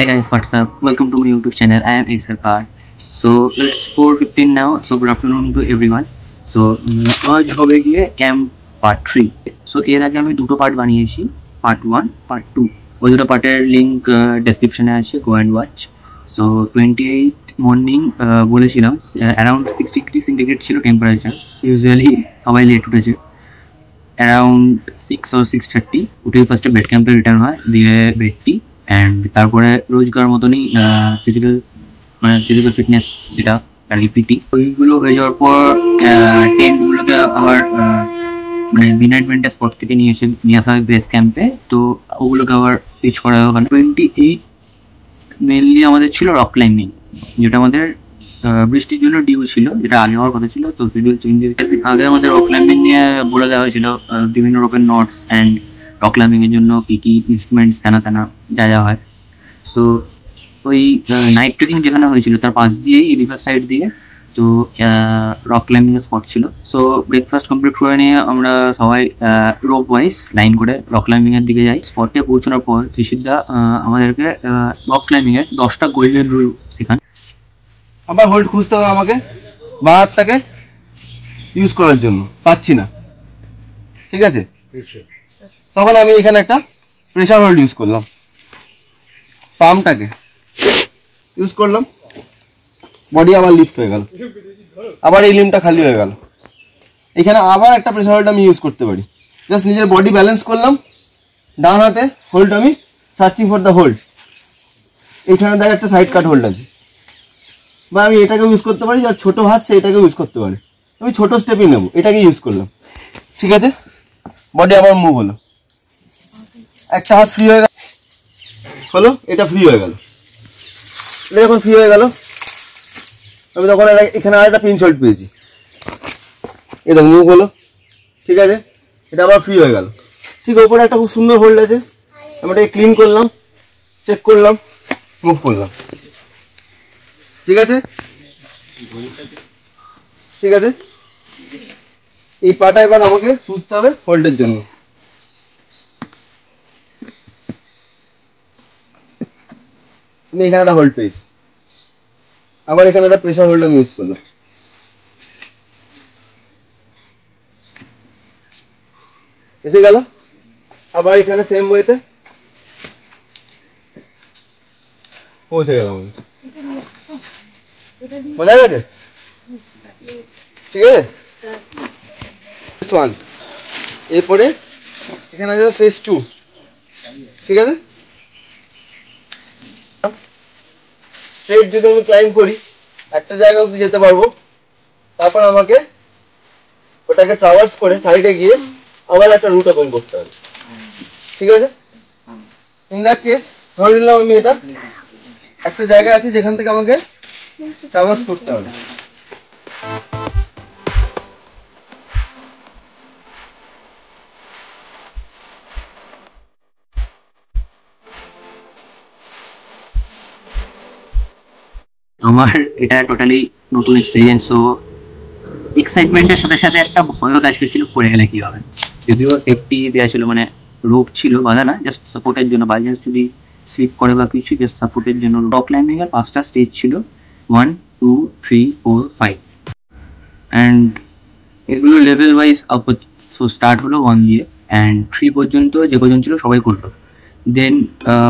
Hey guys, what's up? Welcome to my YouTube channel. I am Acer. So it's 4:15 now. So good afternoon to everyone. So आज হবে গিয়ে camp part 3। So এর আগে আমি দুটো part বানিয়েছি, part 1, part 2। ওই দুটো পার্টের লিঙ্ক ডেসক্রিপশনে আছে, go and watch. So 28 morning বলেছিলাম অ্যারাউন্ড 60 ডিগ্রি সেন্টিগ্রেড ছিল টেম্পারেচার। ইউজুয়ালি সবাই লেট উঠেছে, অ্যারাউন্ড 6 or 6:30 উঠে ফার্স্টে বেড ক্যাম্পে রিটার্ন হয়, দিয়ে বেড টি অ্যান্ড তারপরে রোজকার মতনই ফিজিক্যাল ফিটনেস যেটা আর কি পিটি, ওইগুলো হয়ে যাওয়ার পর টেন্টগুলোকে আবার মিনাইটমেন্টটা স্পট থেকে নিয়ে আসা হয় বেস ক্যাম্পে। তো ওগুলোকে আবার পিচ করা হয় ওখানে। 28 মেনলি আমাদের ছিল রক ক্লাইম্বিং, যেটা আমাদের বৃষ্টির জন্য ডিউ ছিল, যেটা আগে হওয়ার কথা ছিল। তো শিডিউল চেঞ্জের আগে আমাদের রক ক্লাইম্বিং নিয়ে বলে দেওয়া হয়েছিল বিভিন্ন রকমের নোটস অ্যান্ড রক ক্লাইম্বিং এর জন্য কী কী ইনস্ট্রুমেন্টস তেনা যা হয়। সো ওই নাইট ট্রেকিং যেখানে হয়েছিল তার পাশ দিয়েই রিভার সাইড দিয়ে তো রক ক্লাইম্বিং এর স্পট ছিল। সো ব্রেকফাস্ট কমপ্লিট করে নিয়ে আমরা সবাই রোপ ওয়াইজ লাইন করে রক ক্লাইম্বিং এর দিকে যাই। স্পটে পৌঁছানোর পর ঋষিদা আমাদেরকে রক ক্লাইম্বিং এর 10টা গোল্ডেন রুল শেখান। আবার হোল্ড খুঁজতে হবে আমাকে বাঁ হাতটাকে ইউজ করার জন্য, পাচ্ছি না, ঠিক আছে? তখন আমি এখানে একটা প্রেসার হোল্ড ইউজ করলাম, পাম্পটাকে ইউজ করলাম, বডি আবার লিফট হয়ে গেল, আবার এই লিম্বটা খালি হয়ে গেল। এখানে আবার একটা প্রেসার হোল্ড আমি ইউজ করতে পারি। জাস্ট নিজের বডি ব্যালেন্স করলাম, ডান হাতে হোল্ড, আমি সার্চিং ফর দ্য হোল্ড। এখানে দেখ একটা সাইড কাট হোল্ড আছে, বা আমি এটাকে ইউজ করতে পারি, যার ছোটো হাত সে এটাকে ইউজ করতে পারে। আমি ছোটো স্টেপই নেব, এটাকে ইউজ করলাম, ঠিক আছে? বডি আবার মুভ হলো, একটা হাত ফ্রি হয়ে গেল, এটা ফ্রি হয়ে গেল। এটা যখন ফ্রি হয়ে গেল, আমি তখন এখানে আর একটা পিঞ্চ হোল্ড পেয়েছি, এটা মুভ হলো, ঠিক আছে? এটা আবার ফ্রি হয়ে গেল। ঠিক ওপরে একটা খুব সুন্দর হোল্ড আছে, আমি এটাকে ক্লিন করলাম, চেক করলাম, মুভ করলাম, ঠিক আছে? ঠিক আছে, এই পাটা এবার আমাকে তুলতে হবে হোল্ডের জন্য। আমি এখানে একটা হোল্ড পেয়েছি, আবার এখানে একটা প্রেসার হোল্ড আমি ইউজ করলাম, এসে গেল। আবার এখানে সেম ওয়েতে পৌঁছে গেলাম, বোঝা গেছে? ঠিক আছে, ফেস 1, এরপরে এখানে আছে ফেস 2, ঠিক আছে? স্ট্রেট যদি আমি ক্লাইম্ব করি একটা জায়গা অবধি যেতে পারবো, তারপর আমাকে ওটাকে ট্রাভার্স করে সাইডে গিয়ে আবার একটা রুট ওপেন করতে হবে, ঠিক আছে? ইন দ্যাট কেস ধরে নিলাম আমি এটা একটা জায়গা আছে যেখান থেকে আমাকে ট্রাভার্স করতে হবে। আমার এটা টোটালি নতুন এক্সপিরিয়েন্স। সো এক্সাইটমেন্টের সাথে সাথে একটা ভয়ও কাজ করছিল পড়ে গেলে কি হবে। যদিও সেফটি দেওয়া ছিল, মানে রোপ ছিল বাঁধা না, জাস্ট সাপোর্টের জন্য, বাই চান্স যদি স্লিপ করে বা কিছু, জাস্ট সাপোর্টের জন্য। রক ক্লাইম্বিং এর 5টা স্টেজ ছিল, 1, 2, 3, 4, 5 অ্যান্ড এগুলো level wise up. So start হলো 1 দিয়ে অ্যান্ড 3 পর্যন্ত যে কজন ছিল সবাই করলো। দেন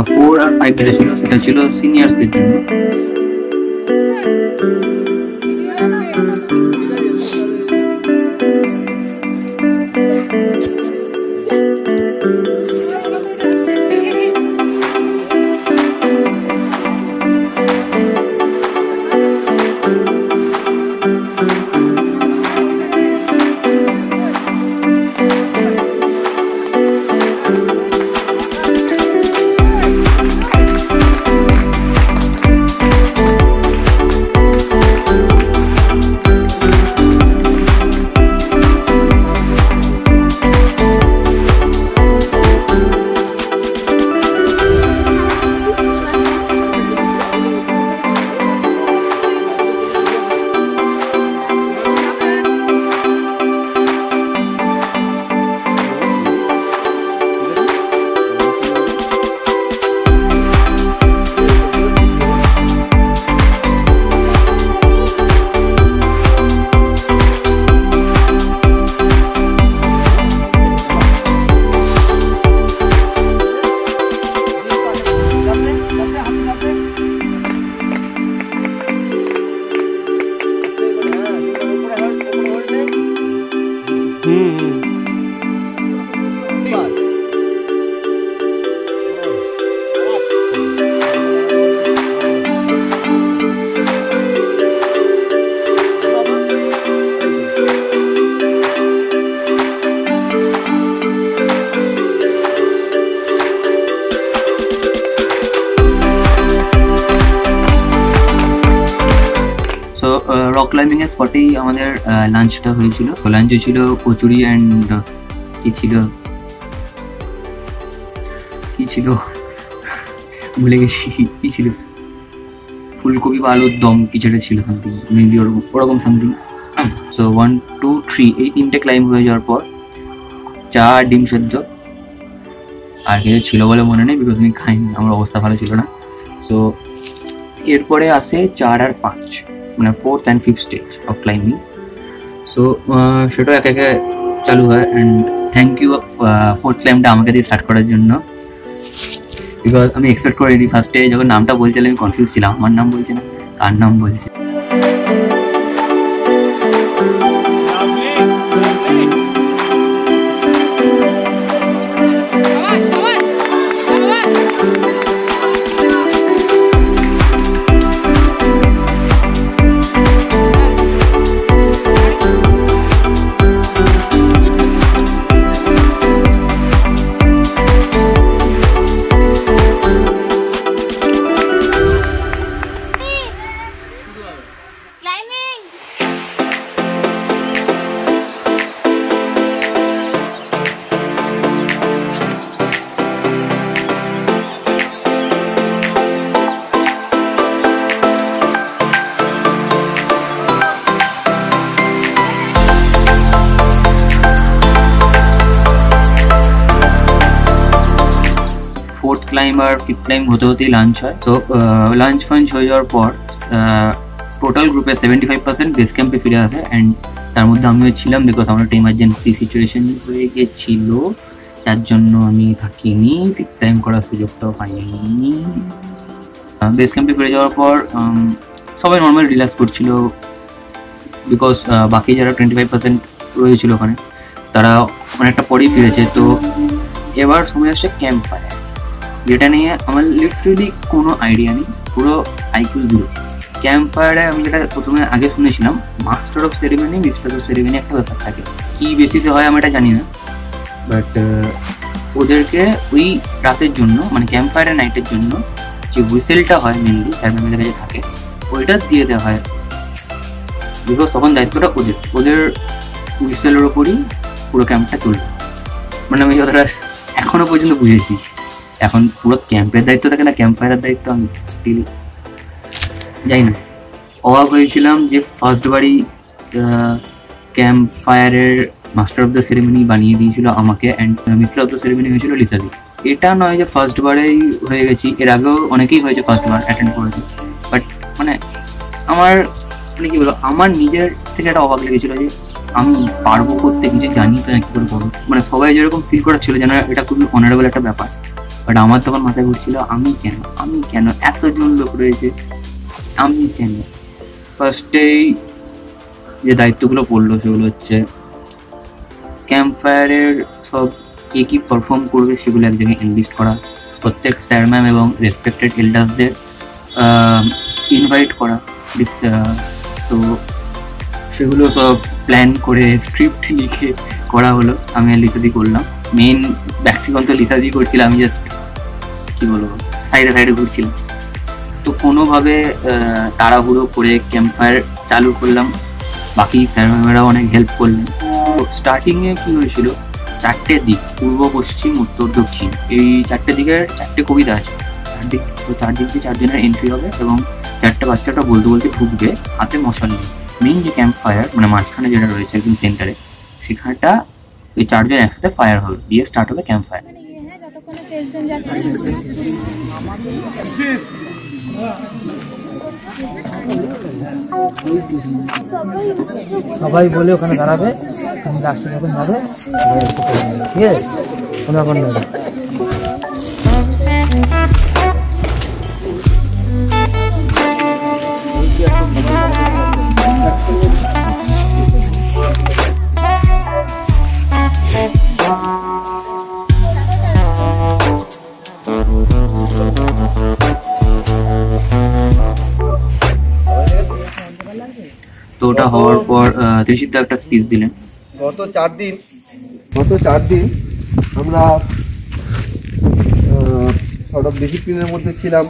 4 আর 5 যেটা ছিল সেটা ছিল সিনিয়রসদের জন্য। ক্লাইম্বিং এর স্পটেই আমাদের লাঞ্চটা হয়েছিল। লাঞ্চে ছিল কচুরি অ্যান্ড কি ছিল ভুলে গেছি কি ছিল, ফুলকপি বা আলুর দম কিছু একটা ছিল সামথিং, মেবি ওরকম সামথিং। সো 1 2 3 এই 3টে ক্লাইম্ব হয়ে যাওয়ার পর চা ডিম সেদ্ধ আর কিছু ছিল বলে মনে নেই, বিকজ আমি খাইনি, আমার অবস্থা ভালো ছিল না। সো এরপরে আসে 4 আর 5, মানে 4th and 5th stage of climbing. So সেটাও একে একে চালু হয়। অ্যান্ড থ্যাংক ইউ 4th ক্লাইম্বটা আমাকে দিয়ে স্টার্ট করার জন্য, বিকজ আমি এক্সপেক্ট করিনি। ফার্স্টে যখন নামটা বলছিলাম আমি কনফিউজ ছিলাম, আমার নাম বলছে না কার নাম বলছে। ক্লাইম্ব আর 5th ক্লাইম্ব হতে হতেই লাঞ্চ হয়। তো লাঞ্চ ফাঞ্চ হয়ে যাওয়ার পর টোটাল গ্রুপে 75% বেস ক্যাম্পে ফিরে আসে। অ্যান্ড তার মধ্যে আমিও ছিলাম, বিকজ আমার একটা ইমার্জেন্সি সিচুয়েশন হয়ে গেছিল, যার জন্য আমি থাকিনি, 5th ক্লাইম্ব করার সুযোগটাও পাইনি। বেস ক্যাম্পে ফিরে যাওয়ার পর সবাই নর্মাল রিল্যাক্স করছিল, বিকজ বাকি যারা 25% রয়েছিল ওখানে তারা অনেকটা পরেই ফিরেছে। তো এবার সময় আসছে ক্যাম্প ফায়ার, যেটা নিয়ে আমার লিটারেলি কোনো আইডিয়া নেই, পুরো আইকিউ 0। ক্যাম্প ফায়ারে আমি যেটা প্রথমে আগে শুনেছিলাম, master of ceremony mister of ceremony একটা ব্যাপার থাকে, কী বেসিসে হয় আমি এটা জানি না, বাট ওদেরকে ওই রাতের জন্য, মানে ক্যাম্প ফায়ারের নাইটের জন্য যে হুইসেলটা হয় মেনলি স্যার ম্যামের কাছে থাকে, ওইটা দিয়ে দেওয়া হয়, বিকজ তখন দায়িত্বটা ওদের হুইসেলের ওপরই পুরো ক্যাম্পটা চলবে। মানে আমি যতটা এখনও পর্যন্ত বুঝেছি, এখন পুরো ক্যাম্পের দায়িত্ব থাকে না ক্যাম্প ফায়ারের দায়িত্ব, আমি স্টিল যাই না। অবাক হয়েছিলাম যে ফার্স্টবারই ক্যাম্প ফায়ারের মাস্টার অফ দ্য সেরেমনি বানিয়ে দিয়েছিল আমাকে, and mister of the ceremony হয়েছিল লিসাদি। এটা নয় যে ফার্স্টবারেই হয়ে গেছি, এর আগেও অনেকেই হয়েছে ফার্স্টবার অ্যাটেন্ড করেছি, বাট মানে আমার মানে কী বলো, আমার নিজের থেকে একটা অবাক লেগেছিলো যে আমি পারবো করতে, কিছু জানি তো না কী করে করবো। মানে সবাই যেরকম ফিল করা ছিল যেন এটা খুবই অনারেবল একটা ব্যাপার, বাট আমার তখন মাথায় ঘুরছিল আমি কেন এতজন লোক রয়েছে, আমি কেন। ফার্স্টেই যে দায়িত্বগুলো পড়লো সেগুলো হচ্ছে ক্যাম্প ফায়ারের সব কে কী পারফর্ম করবে সেগুলো এক জায়গায় এনলিস্ট করা, প্রত্যেক স্যার ম্যাম এবং রেসপেক্টেড এল্ডার্সদের ইনভাইট করা। তো সেগুলো সব প্ল্যান করে স্ক্রিপ্ট লিখে করা হলো, আমি আর লিসাদি করলাম। মেন ম্যাক্সিমাম তো লিসাদি করছিলাম, আমি জাস্ট কী বলবো সাইডে ঘুরছিলাম। তো কোনোভাবে তাড়াহুড়ো করে ক্যাম্প ফায়ার চালু করলাম, বাকি স্যার ম্যামেরাও অনেক হেল্প করলেন। তো স্টার্টিংয়ে কী হয়েছিল, 4টে দিক, পূর্ব পশ্চিম উত্তর দক্ষিণ, এই 4টে দিকের 4টে কবিতা আছে, চারদিক দিয়ে 4 জনের এন্ট্রি হবে এবং 4টে বাচ্চাটা বলতে ঢুকবে হাতে মশাল নিয়ে। মেইন যে ক্যাম্প ফায়ার মানে মাঝখানে যেটা রয়েছে একদম সেন্টারে, সেখানটা ওই 4 জন একসাথে ফায়ার হবে, দিয়ে স্টার্ট হবে ক্যাম্প ফায়ার। সবাই বলে ওখানে দাঁড়াবে, তুমি লাস্টে যখন যাবে ঠিক আছে, কোনো ব্যাপার নেই। তো ওটা হওয়ার পর ত্রিশিত একটা স্পিচ দিলেন। গত 4 দিন আমরা সর্ট অফ ডিসিপ্লিনের মধ্যে ছিলাম,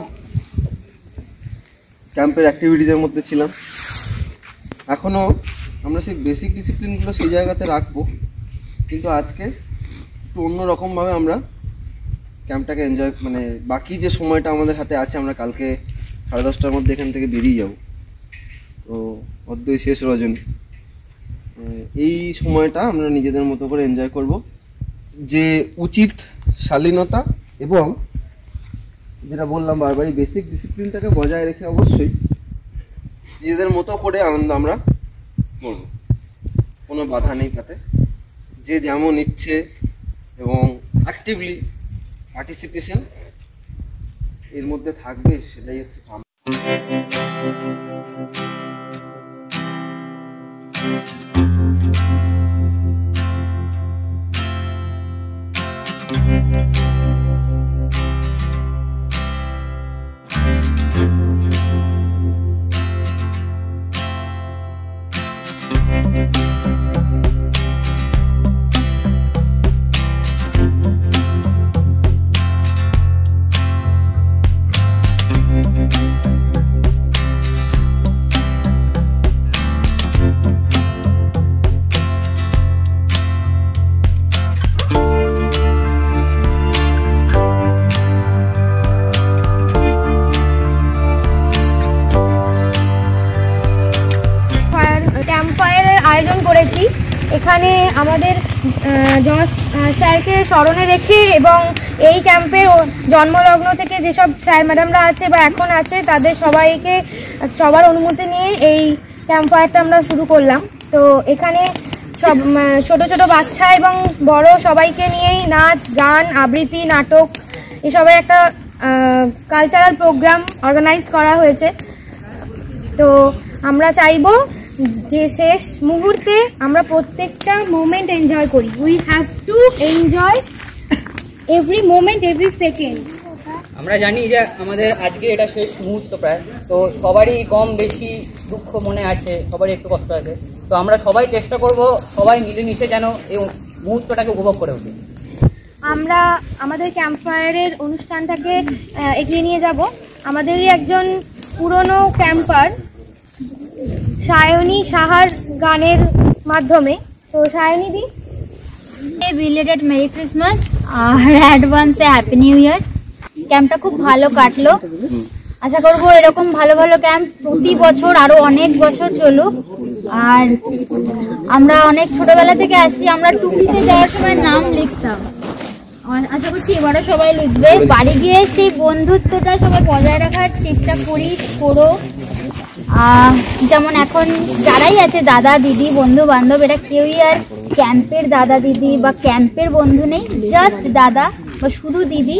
ক্যাম্পের অ্যাক্টিভিটিসের মধ্যে ছিলাম, এখনও আমরা সেই বেসিক ডিসিপ্লিনগুলো সেই জায়গাতে রাখবো, কিন্তু আজকে একটু অন্যরকমভাবে আমরা ক্যাম্পটাকে এনজয়, মানে বাকি যে সময়টা আমাদের হাতে আছে, আমরা কালকে 10:30টার মধ্যে এখান থেকে বেরিয়ে যাব। তো অদ্বৈ শেষ রজনী, এই সময়টা আমরা নিজেদের মতো করে এনজয় করব, যে উচিত শালীনতা এবং যেটা বললাম বারবারই বেসিক ডিসিপ্লিনটাকে বজায় রেখে অবশ্যই নিজেদের মতো করে আনন্দ আমরা করব, কোনো বাধা নেই তাতে। যে যেমন ইচ্ছে এবং অ্যাক্টিভলি পার্টিসিপেশন এর মধ্যে থাকবে, সেটাই হচ্ছে কাম। আয়োজন করেছি এখানে আমাদের যশ স্যারকে স্মরণে রেখে এবং এই ক্যাম্পে জন্মলগ্ন থেকে যেসব স্যার ম্যাডামরা আছে বা এখন আছে তাদের সবার অনুমতি নিয়ে এই ক্যাম্প ফায়ারটা আমরা শুরু করলাম। তো এখানে সব ছোট ছোট বাচ্চা এবং বড় সবাইকে নিয়েই নাচ, গান, আবৃত্তি, নাটক এসবের একটা কালচারাল প্রোগ্রাম অর্গানাইজ করা হয়েছে। তো আমরা চাইবো যে শেষ মুহূর্তে আমরা প্রত্যেকটা মোমেন্ট এনজয় করি। We have to enjoy every moment, every second. আমরা জানি যে আমাদের আজকে এটা শেষ মুহূর্ত প্রায়, তো সবারই কম বেশি দুঃখ মনে আছে, সবারই একটু কষ্ট আছে। তো আমরা সবাই চেষ্টা করব সবাই মিলেমিশে যেন এই মুহূর্তটাকে উপভোগ করে উঠি। আমরা আমাদের ক্যাম্প ফায়ারের অনুষ্ঠানটাকে এগিয়ে নিয়ে যাব। আমাদেরই একজন পুরনো ক্যাম্পার সায়নী সাহার গানের মাধ্যমে। তো সায়নী দি, বিলেটেড মেরি ক্রিসমাস আর অ্যাডভান্সে হ্যাপি নিউ ইয়ার। ক্যাম্পটা খুব ভালো কাটলো, আশা করবো এরকম ভালো ভালো ক্যাম্প প্রতি বছর আরো অনেক বছর চলুক। আর আমরা অনেক ছোটবেলা থেকে আসছি, আমরা টুপিতে যাওয়ার সময় নাম লিখতাম, আশা করছি এবারও সবাই লিখবে। বাড়ি গিয়ে সেই বন্ধুত্বটা সবাই বজায় রাখার চেষ্টা করো। যেমন এখন যারাই আছে দাদা দিদি বন্ধু বান্ধব, এটা কেউই আর ক্যাম্পের দাদা দিদি বা ক্যাম্পের বন্ধু নেই, জাস্ট দাদা বা শুধু দিদি,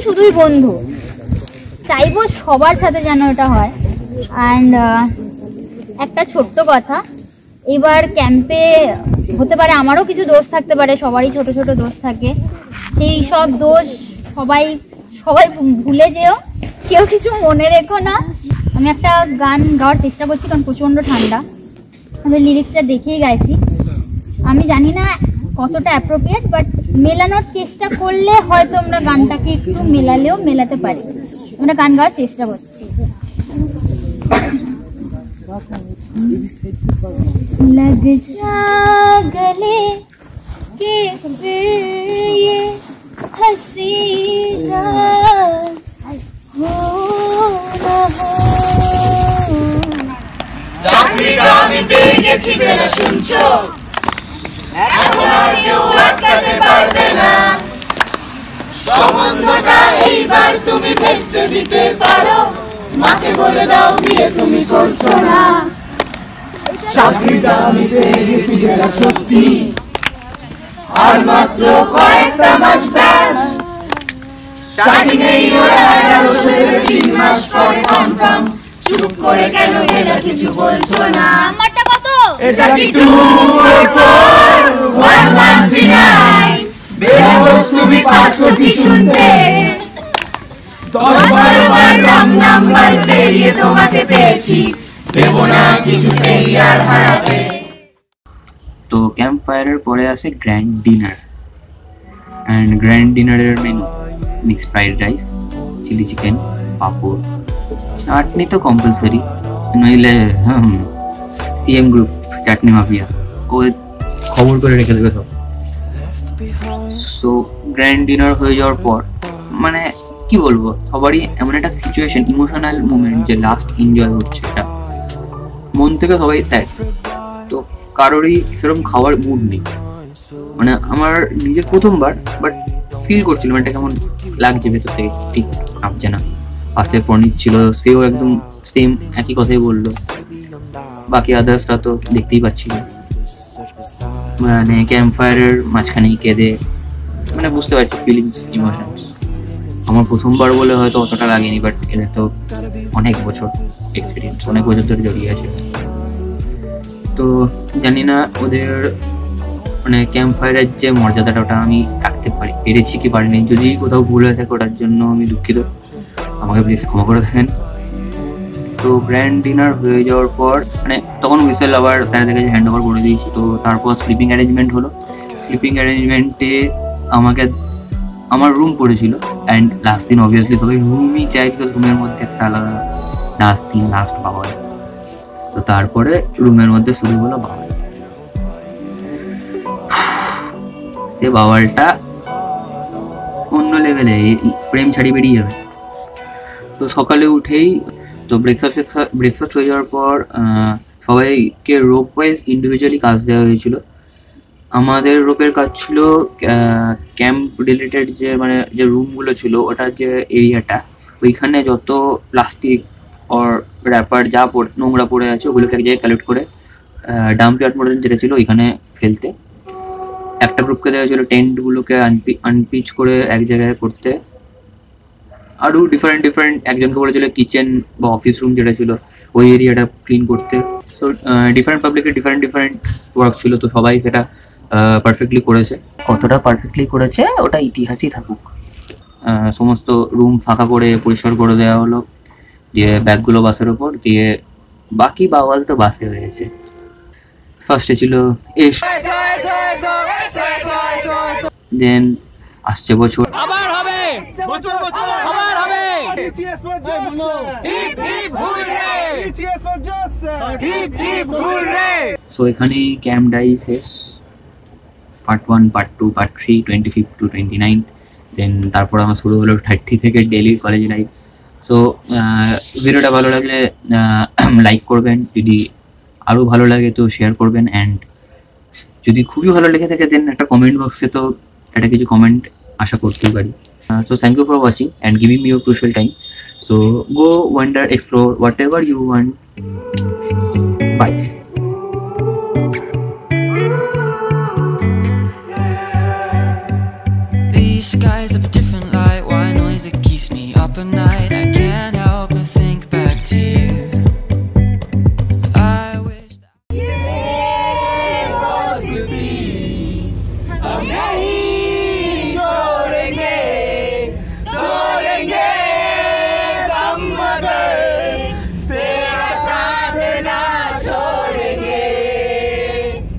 শুধুই বন্ধু। চাইবো সবার সাথে যেন এটা হয়। অ্যান্ড একটা ছোট্ট কথা, এবার ক্যাম্পে হতে পারে আমারও কিছু দোষ থাকতে পারে, সবারই ছোট ছোট দোষ থাকে, সেই সব দোষ সবাই ভুলে যেও, কেউ কিছু মনে রেখো না। আমি একটা গান গাওয়ার চেষ্টা করছি কারণ প্রচণ্ড ঠান্ডা, আমি লিরিক্সটা দেখেই গাইছি। আমি জানি না কতটা অ্যাপ্রোপ্রিয়েট, বাট মেলানোর চেষ্টা করলে হয়তো আমরা গানটাকে একটু মেলাতে পারি। আমরা গান গাওয়ার চেষ্টা করছি। लग जा गले के फिर ये हंसी रात हो ना हो। চাকরিটা আমি পেয়ে গেছি বেলা শুনছো, এখন আর কেউ আটকাতে পারবে না। সম্বন্ধটা এইবার তুমি ভেস্তে দিতে পারো, মাকে বলে দাও বিয়ে তুমি করছো না। চাকরিটা আমি পেয়ে গেছি বেলা সত্যি, আর মাত্র কয়েকটা মাস ব্যাস। স্টার্টিং এই ওরা 11 মাস পরে কনফার্ম, চুপ করে কেন এরা কিছু বলছো না? নাম্বারটা কত? এটা কি 2441139? বেবস তুমি পাচ্ছো কি শুনতে? 10 বার রং নাম্বার পেরিয়ে তোমাকে পেয়েছি, দেব না কিছুতেই আর হারাতে। তো ক্যাম্প ফায়ারের পরে আছে গ্র্যান্ড ডিনার। অ্যান্ড গ্র্যান্ড ডিনারের menu mixed fried rice, chilli chicken, পাঁপড়, চাটনি তো কম্পালসারি, নইলে সিএম গ্রুপ, চাটনি মাফিয়া, ও খবর করে রেখে দেবে সব। সো গ্র্যান্ড ডিনার হয়ে যাওয়ার পর মানে কি বলবো, সবারই এমন একটা সিচুয়েশন, ইমোশনাল মুমেন্ট যে লাস্ট এনজয় হচ্ছে, এটা মন থেকে সবাই স্যাড। তো কারোরই সেরকম খাওয়ার মুড নেই। মানে আমার নিজের প্রথমবার, বাট ফিল করছিলাম এটা কেমন লাগছে ভেতর থেকে, ঠিক ভাবছে না। পাশে প্রণীত ছিল, সেও একদম সেম একই কথাই বললো। বাকি আদার্সরা তো দেখতেই পাচ্ছিল, মানে ক্যাম্প ফায়ারের মাঝখানেই কেঁদে, মানে বুঝতে পারছি ফিলিংস, ইমোশনস। আমার প্রথমবার বলে হয়তো অতটা লাগেনি, বাট এদের তো অনেক বছর এক্সপিরিয়েন্স, অনেক বছর ধরে জড়িয়ে আছে। তো জানি না ওদের মানে ক্যাম্প ফায়ারের যে মর্যাদাটা, ওটা আমি রাখতে পেরেছি কি পারিনি। যদি কোথাও ভুল হয়ে থাকে ওটার জন্য আমি দুঃখিত, আমাকে প্লিজ ক্ষমা করে দেবেন। তো গ্র্যান্ড ডিনার হয়ে যাওয়ার পর মানে তখন হুইসেল আবার স্যারদের কাছে হ্যান্ড ওভার করে দিয়েছি। তো তারপর স্লিপিং অ্যারেঞ্জমেন্ট হলো। স্লিপিং অ্যারেঞ্জমেন্টে আমাকে আমার রুম পড়েছিল, অ্যান্ড লাস্ট দিন অবভিয়াসলি সবাই রুমই চাই, বিকজ রুমের মধ্যে একটা আলাদা লাস্ট বাওয়াল। তো তারপরে রুমের মধ্যে শুরু হলো বাওয়াল। সে বাওয়ালটা অন্য লেভেলে, ফ্রেম ছাড়িয়ে বেরিয়ে যাবে। তো সকালে উঠেই তো ব্রেকফাস্ট হয়ে যাওয়ার পর সবাইকে রোপ ওয়াইজ ইন্ডিভিজুয়ালি কাজ দেওয়া হয়েছিল। আমাদের রোপের কাজ ছিল ক্যাম্প রিলেটেড যে রুমগুলো ছিল, ওটার যে এরিয়াটা, ওইখানে যত প্লাস্টিক অর র্যাপার যা নোংরা পড়ে আছে ওগুলোকে এক জায়গায় কালেক্ট করে ডাম্প ইয়ার্ড মডেল যেটা ছিল ওইখানে ফেলতে। একটা গ্রুপকে দেওয়া হয়েছিল টেন্টগুলোকে আনপিচ করে এক জায়গায় করতে। আরও ডিফারেন্ট একজনকে বলেছিল কিচেন বা অফিস রুম যেটা ছিল ওই এরিয়াটা ক্লিন করতে। সো ডিফারেন্ট পাবলিকের ডিফারেন্ট ওয়ার্ক ছিল। তো সবাই সেটা পারফেক্টলি করেছে। কতটা পারফেক্টলি করেছে ওটা ইতিহাসই থাকুক। সমস্ত রুম ফাঁকা করে পরিষ্কার করে দেওয়া হলো, দিয়ে ব্যাগগুলো বাসের ওপর দিয়ে, বাকি বাওয়াল তো বাসে হয়েছে। ফার্স্টে ছিল দেন আসছে বছর, সো এখানেই ক্যাম্প ডাই শেষ। Part 1, part 2, part 3, 25 to 29। দেন তারপর আমার শুরু হলো 30 থেকে ডেলি কলেজ লাইফ। সো ভিডিওটা ভালো লাগলে লাইক করবেন, যদি আরও ভালো লাগে তো শেয়ার করবেন, অ্যান্ড যদি খুবই ভালো লেগে থাকে দেন একটা কমেন্ট বক্সে তো একটা কিছু কমেন্ট আশা করতেই পারি। So thank you for watching and giving me your crucial time. So go wander, explore whatever you want. Bye. These skies